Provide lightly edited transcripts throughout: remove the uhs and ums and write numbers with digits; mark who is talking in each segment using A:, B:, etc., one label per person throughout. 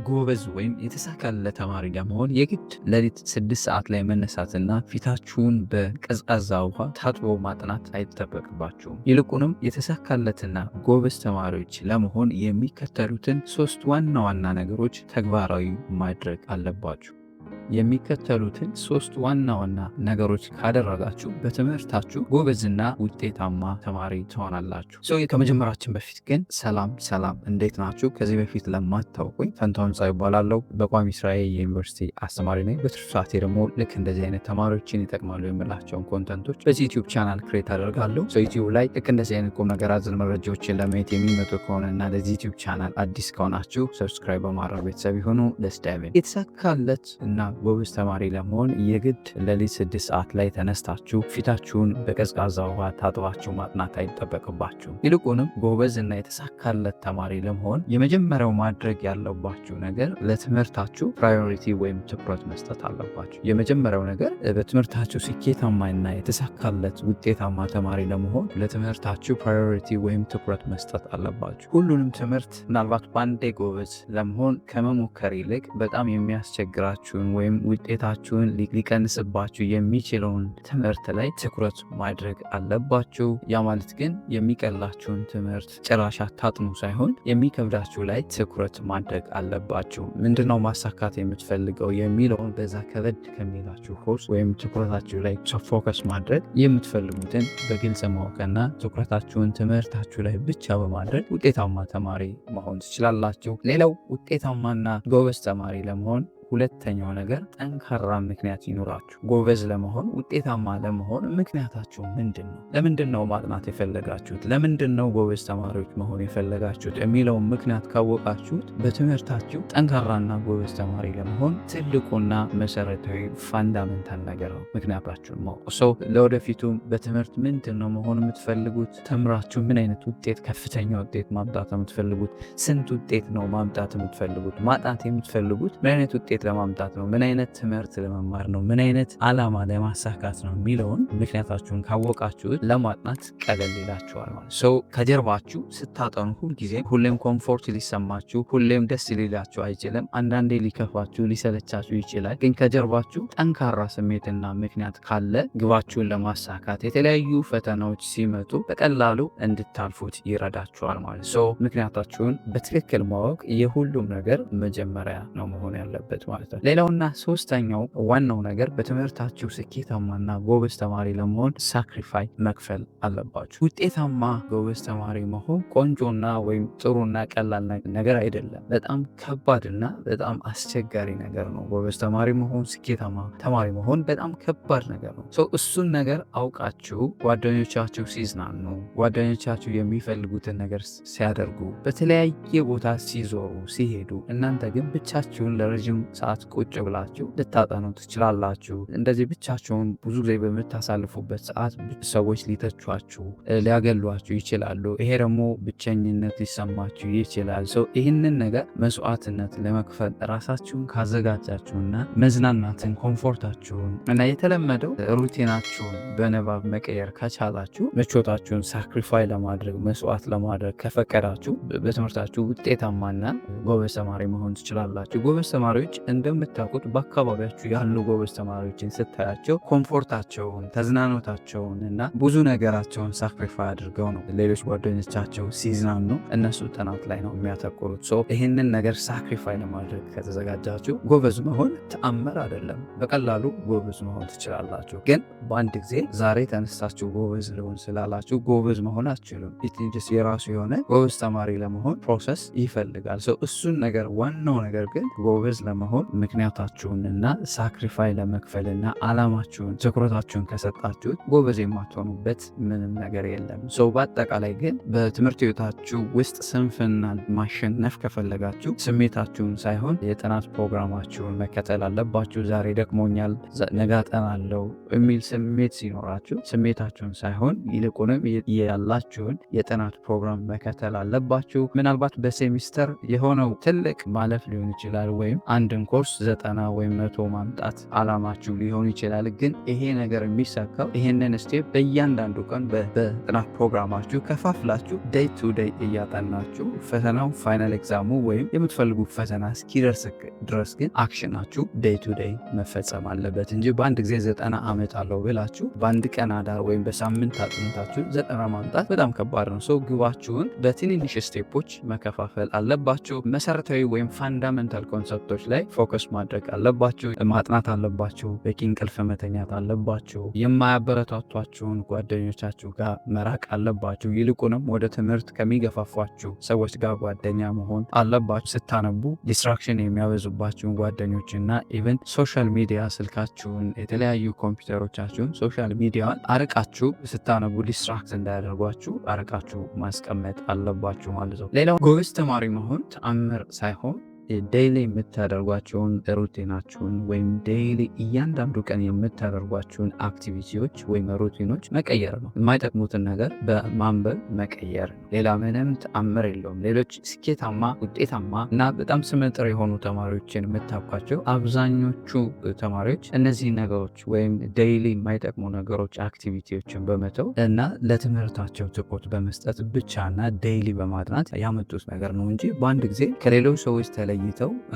A: ጎበዝ ወይም የተሳካለት ተማሪ ለመሆን የግድ ሌሊት 6 ሰዓት ላይ መነሳትና ፊታችሁን በቀዝቃዛ ውሃ ታጥቦ ማጥናት አይጠበቅባችሁም። ይልቁንም የተሳካለትና ጎበዝ ተማሪዎች ለመሆን የሚከተሉትን 3 ዋና ዋና ነገሮች ተግባራዊ ማድረግ አለባችሁ። የሚከተሉትን 3 ዋና ዋና ነገሮች ካደረጋችሁ በትምህርታችሁ ጎበዝና ውጤታማ ተማሪ ትሆናላችሁ። ከመጀመራችን በፊት ግን ሰላም እንዴት ናችሁ? ከዚህ በፊት ለማታውቁኝ ፈንታሁን ጻይ እባላለሁ። በቋሚ ስራዬ የዩኒቨርሲቲ አስተማሪ ነኝ። በትርፍ ሰዓቴ ደግሞ ልክ እንደዚህ አይነት ተማሪዎችን ይጠቅማሉ የምላቸውን ኮንተንቶች በዚህ ዩቲዩብ ቻናል ክሬት አደርጋለሁ። ዩቲዩብ ላይ ልክ እንደዚህ አይነት ቁም ነገር አዘል መረጃዎችን ለማየት የሚመጡ ከሆነ እና ለዚህ ዩቲዩብ ቻናል አዲስ ከሆናችሁ ሰብስክራይብ በማድረግ ቤተሰብ ይሁኑ። የተሳካለት እና ጎበዝ ተማሪ ለመሆን የግድ ሌሊት 6 ሰዓት ላይ ተነስታችሁ ፊታችሁን በቀዝቃዛ ውሃ ታጥባችሁ ማጥናት አይጠበቅባችሁ። ይልቁንም ጎበዝ እና የተሳካለት ተማሪ ለመሆን የመጀመሪያው ማድረግ ያለባችሁ ነገር ለትምህርታችሁ ፕራዮሪቲ ወይም ትኩረት መስጠት አለባችሁ። የመጀመሪያው ነገር በትምህርታችሁ ስኬታማና የተሳካለት ውጤታማ ተማሪ ለመሆን ለትምህርታችሁ ፕራዮሪቲ ወይም ትኩረት መስጠት አለባችሁ። ሁሉንም ትምህርት ምናልባት ባንዴ ጎበዝ ለመሆን ከመሞከር ይልቅ በጣም የሚያስቸግራችሁን ወይም ውጤታችሁን ሊቀንስባችሁ የሚችለውን ትምህርት ላይ ትኩረት ማድረግ አለባችሁ። ያ ማለት ግን የሚቀላችሁን ትምህርት ጭራሽ አታጥኑ ሳይሆን የሚከብዳችሁ ላይ ትኩረት ማድረግ አለባችሁ። ምንድነው ማሳካት የምትፈልገው የሚለውን በዛ ከበድ ከሚላችሁ ኮርስ ወይም ትኩረታችሁ ላይ ፎከስ ማድረግ የምትፈልጉትን በግልጽ ማወቅና ትኩረታችሁን ትምህርታችሁ ላይ ብቻ በማድረግ ውጤታማ ተማሪ መሆን ትችላላችሁ። ሌላው ውጤታማና ጎበዝ ተማሪ ለመሆን ሁለተኛው ነገር ጠንካራ ምክንያት ይኖራችሁ። ጎበዝ ለመሆን ውጤታማ ለመሆን ምክንያታችሁ ምንድን ነው? ለምንድን ነው ማጥናት የፈለጋችሁት? ለምንድን ነው ጎበዝ ተማሪዎች መሆን የፈለጋችሁት የሚለውን ምክንያት ካወቃችሁት በትምህርታችሁ ጠንካራና ጎበዝ ተማሪ ለመሆን ትልቁና መሰረታዊ ፋንዳሜንታል ነገር ነው ምክንያታችሁን ማወቅ። ለወደፊቱ በትምህርት ምንድን ነው መሆን የምትፈልጉት? ተምራችሁ ምን አይነት ውጤት፣ ከፍተኛ ውጤት ማምጣት የምትፈልጉት? ስንት ውጤት ነው ማምጣት የምትፈልጉት? ማጣት የምትፈልጉት ምን አይነት ውጤት ለማምጣት ነው? ምን አይነት ትምህርት ለመማር ነው? ምን አይነት ዓላማ ለማሳካት ነው የሚለውን ምክንያታችሁን ካወቃችሁት ለማጥናት ቀለል ይላችኋል ማለት ነው። ከጀርባችሁ ስታጠኑ ሁሌም ኮምፎርት ሊሰማችሁ፣ ሁሌም ደስ ሊላችሁ አይችልም። አንዳንዴ ሊከፋችሁ፣ ሊሰለቻችሁ ይችላል። ግን ከጀርባችሁ ጠንካራ ስሜትና ምክንያት ካለ ግባችሁን ለማሳካት የተለያዩ ፈተናዎች ሲመጡ በቀላሉ እንድታልፉት ይረዳችኋል ማለት ነው። ምክንያታችሁን በትክክል ማወቅ የሁሉም ነገር መጀመሪያ ነው መሆን ያለበት ማለት ነው። ሌላውና ሶስተኛው ዋናው ነገር በትምህርታችሁ ስኬታማና ጎበዝ ተማሪ ለመሆን ሳክሪፋይ መክፈል አለባችሁ። ውጤታማ ጎበዝ ተማሪ መሆን ቆንጆና ወይም ጥሩና ቀላል ነገር አይደለም። በጣም ከባድና በጣም አስቸጋሪ ነገር ነው። ጎበዝ ተማሪ መሆን፣ ስኬታማ ተማሪ መሆን በጣም ከባድ ነገር ነው። እሱን ነገር አውቃችሁ ጓደኞቻችሁ ሲዝናኑ፣ ጓደኞቻችሁ የሚፈልጉትን ነገር ሲያደርጉ፣ በተለያየ ቦታ ሲዞሩ ሲሄዱ፣ እናንተ ግን ብቻችሁን ለረጅም ሰዓት ቁጭ ብላችሁ ልታጠኑ ትችላላችሁ። እንደዚህ ብቻችሁን ብዙ ጊዜ በምታሳልፉበት ሰዓት ሰዎች ሊተቿችሁ፣ ሊያገሏችሁ ይችላሉ። ይሄ ደግሞ ብቸኝነት ሊሰማችሁ ይችላል። ይህንን ነገር መስዋዕትነት ለመክፈል ራሳችሁን ካዘጋጃችሁና መዝናናትን፣ ኮምፎርታችሁን እና የተለመደው ሩቲናችሁን በንባብ መቀየር ከቻላችሁ፣ ምቾታችሁን ሳክሪፋይ ለማድረግ መስዋዕት ለማድረግ ከፈቀዳችሁ በትምህርታችሁ ውጤታማና ጎበዝ ተማሪ መሆን ትችላላችሁ። ጎበዝ ተማሪዎች እንደምታውቁት በአካባቢያችሁ ያሉ ጎበዝ ተማሪዎችን ስታያቸው ኮምፎርታቸውን፣ ተዝናኖታቸውን እና ብዙ ነገራቸውን ሳክሪፋይ አድርገው ነው ሌሎች ጓደኞቻቸው ሲዝናኑ እነሱ ጥናት ላይ ነው የሚያተኩሩት። ይህንን ነገር ሳክሪፋይ ለማድረግ ከተዘጋጃችሁ ጎበዝ መሆን ተአምር አይደለም። በቀላሉ ጎበዝ መሆን ትችላላችሁ። ግን በአንድ ጊዜ ዛሬ ተነስታችሁ ጎበዝ ልሆን ስላላችሁ ጎበዝ መሆን አትችሉም። ኢትስ የራሱ የሆነ ጎበዝ ተማሪ ለመሆን ፕሮሰስ ይፈልጋል። እሱን ነገር ዋናው ነገር ግን ጎበዝ ለመሆን ምክንያታችሁንና ሳክሪፋይ ለመክፈልና አላማችሁን ትኩረታችሁን ከሰጣችሁት ጎበዝ የማትሆኑበት ምንም ነገር የለም። በአጠቃላይ ግን በትምህርት ህይወታችሁ ውስጥ ስንፍናን ማሸነፍ ከፈለጋችሁ ስሜታችሁን ሳይሆን የጥናት ፕሮግራማችሁን መከተል አለባችሁ። ዛሬ ደክሞኛል፣ ነገ አጠናለሁ የሚል ስሜት ሲኖራችሁ ስሜታችሁን ሳይሆን ይልቁንም ያላችሁን የጥናት ፕሮግራም መከተል አለባችሁ። ምናልባት በሴሚስተር የሆነው ትልቅ ማለፍ ሊሆን ይችላል፣ ወይም አንድን ይህንን ኮርስ 90 ወይም 100 ማምጣት አላማችሁ ሊሆን ይችላል። ግን ይሄ ነገር የሚሳካው ይህንን ስቴፕ በእያንዳንዱ ቀን በጥናት ፕሮግራማችሁ ከፋፍላችሁ ዴይ ቱ ዴይ እያጠናችሁ ፈተናው ፋይናል ኤግዛሙ ወይም የምትፈልጉ ፈተና እስኪደርስ ድረስ ግን አክሽናችሁ ዴይ ቱ ዴይ መፈጸም አለበት እንጂ በአንድ ጊዜ 90 ዓመት አለው ብላችሁ በአንድ ቀን አዳር ወይም በሳምንት አጥንታችሁ 90 ማምጣት በጣም ከባድ ነው። ሰው ግባችሁን በትንንሽ ስቴፖች መከፋፈል አለባችሁ። መሰረታዊ ወይም ፋንዳሜንታል ኮንሰፕቶች ላይ ፎከስ ማድረግ አለባችሁ። ማጥናት አለባችሁ። በቂ እንቅልፍ መተኛት አለባችሁ። የማያበረታቷችሁን ጓደኞቻችሁ ጋር መራቅ አለባችሁ። ይልቁንም ወደ ትምህርት ከሚገፋፏችሁ ሰዎች ጋር ጓደኛ መሆን አለባችሁ። ስታነቡ ዲስትራክሽን የሚያበዙባችሁን ጓደኞችና ኢቨን ሶሻል ሚዲያ ስልካችሁን፣ የተለያዩ ኮምፒውተሮቻችሁን ሶሻል ሚዲያን አርቃችሁ ስታነቡ ዲስትራክት እንዳያደርጓችሁ አርቃችሁ ማስቀመጥ አለባችሁ ማለት ነው። ሌላው ጎበዝ ተማሪ መሆን ተአምር ሳይሆን ዴይሊ የምታደርጓቸውን ሩቲናችሁን ወይም ዴይሊ እያንዳንዱ ቀን የምታደርጓቸውን አክቲቪቲዎች ወይም ሩቲኖች መቀየር ነው። የማይጠቅሙትን ነገር በማንበብ መቀየር ነው። ሌላ ምንም ተአምር የለውም። ሌሎች ስኬታማ ውጤታማ እና በጣም ስመጥር የሆኑ ተማሪዎችን የምታውቋቸው አብዛኞቹ ተማሪዎች እነዚህ ነገሮች ወይም ዴይሊ የማይጠቅሙ ነገሮች አክቲቪቲዎችን በመተው እና ለትምህርታቸው ትኩረት በመስጠት ብቻና ዴይሊ በማጥናት ያመጡት ነገር ነው እንጂ በአንድ ጊዜ ከሌሎች ሰዎች ተለይተው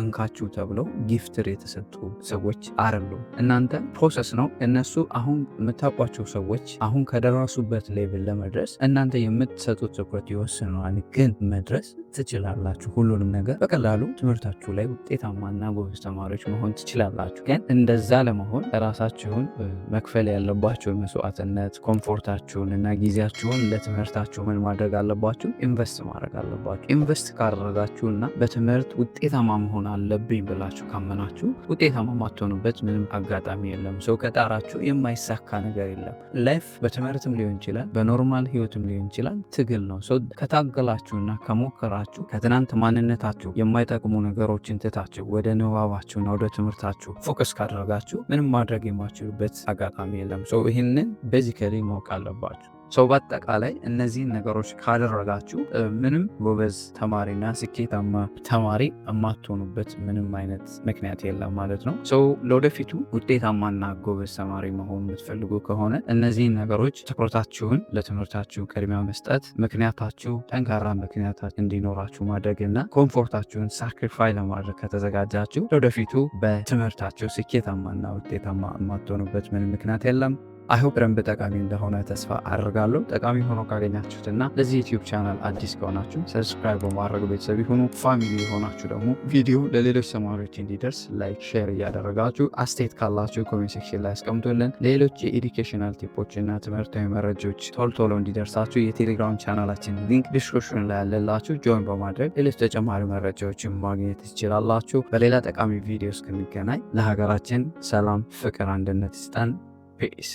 A: እንካችሁ ተብለው ጊፍትር የተሰጡ ሰዎች አይደሉም። እናንተ ፕሮሰስ ነው። እነሱ አሁን የምታውቋቸው ሰዎች አሁን ከደረሱበት ሌቭል ለመድረስ እናንተ የምትሰጡት ትኩረት ይወስነዋል። ግን መድረስ ትችላላችሁ። ሁሉንም ነገር በቀላሉ ትምህርታችሁ ላይ ውጤታማና ጎበዝ ተማሪዎች መሆን ትችላላችሁ። ግን እንደዛ ለመሆን ራሳችሁን መክፈል ያለባችሁ መስዋዕትነት፣ ኮምፎርታችሁን እና ጊዜያችሁን ለትምህርታችሁ ምን ማድረግ አለባችሁ? ኢንቨስት ማድረግ አለባችሁ። ኢንቨስት ካደረጋችሁና በትምህርት ውጤታማ መሆን አለብኝ ብላችሁ ካመናችሁ ውጤታማ ማትሆኑበት ምንም አጋጣሚ የለም። ሰው ከጣራችሁ የማይሳካ ነገር የለም። ላይፍ በትምህርትም ሊሆን ይችላል፣ በኖርማል ህይወትም ሊሆን ይችላል። ትግል ነው። ሰው ከታገላችሁና ከሞከራችሁ ከትናንት ማንነታችሁ የማይጠቅሙ ነገሮችን ትታችሁ ወደ ንባባችሁና ወደ ትምህርታችሁ ፎከስ ካደረጋችሁ ምንም ማድረግ የማችሉበት አጋጣሚ የለም። ሰው ይህንን ቤዚካሊ ማወቅ አለባችሁ። ሰው በአጠቃላይ እነዚህን ነገሮች ካደረጋችሁ ምንም ጎበዝ ተማሪና ስኬታማ ተማሪ የማትሆኑበት ምንም አይነት ምክንያት የለም ማለት ነው። ሰው ለወደፊቱ ውጤታማና ጎበዝ ተማሪ መሆን የምትፈልጉ ከሆነ እነዚህን ነገሮች ትኩረታችሁን ለትምህርታችሁ ቅድሚያ መስጠት፣ ምክንያታችሁ ጠንካራ ምክንያት እንዲኖራችሁ ማድረግና ኮምፎርታችሁን ሳክሪፋይ ለማድረግ ከተዘጋጃችሁ ለወደፊቱ በትምህርታችሁ ስኬታማና ውጤታማ የማትሆኑበት ምንም ምክንያት የለም። አይሆፕ በደንብ ጠቃሚ እንደሆነ ተስፋ አድርጋለሁ። ጠቃሚ ሆኖ ካገኛችሁትና ለዚህ ዩቲዩብ ቻናል አዲስ ከሆናችሁ ሰብስክራይብ በማድረግ ቤተሰብ ይሁኑ። ፋሚሊ የሆናችሁ ደግሞ ቪዲዮ ለሌሎች ተማሪዎች እንዲደርስ ላይክ፣ ሼር እያደረጋችሁ አስተያየት ካላችሁ ኮሜንት ሴክሽን ላይ አስቀምጡልን። ሌሎች የኤዱኬሽናል ቲፖችና ትምህርታዊ መረጃዎች ቶሎ እንዲደርሳችሁ የቴሌግራም ቻናላችን ሊንክ ዲስክሪፕሽን ላይ ያለላችሁ ጆይን በማድረግ ሌሎች ተጨማሪ መረጃዎችን ማግኘት ትችላላችሁ። በሌላ ጠቃሚ ቪዲዮ እስክንገናኝ ለሀገራችን ሰላም፣ ፍቅር፣ አንድነት ይስጠን። ፒስ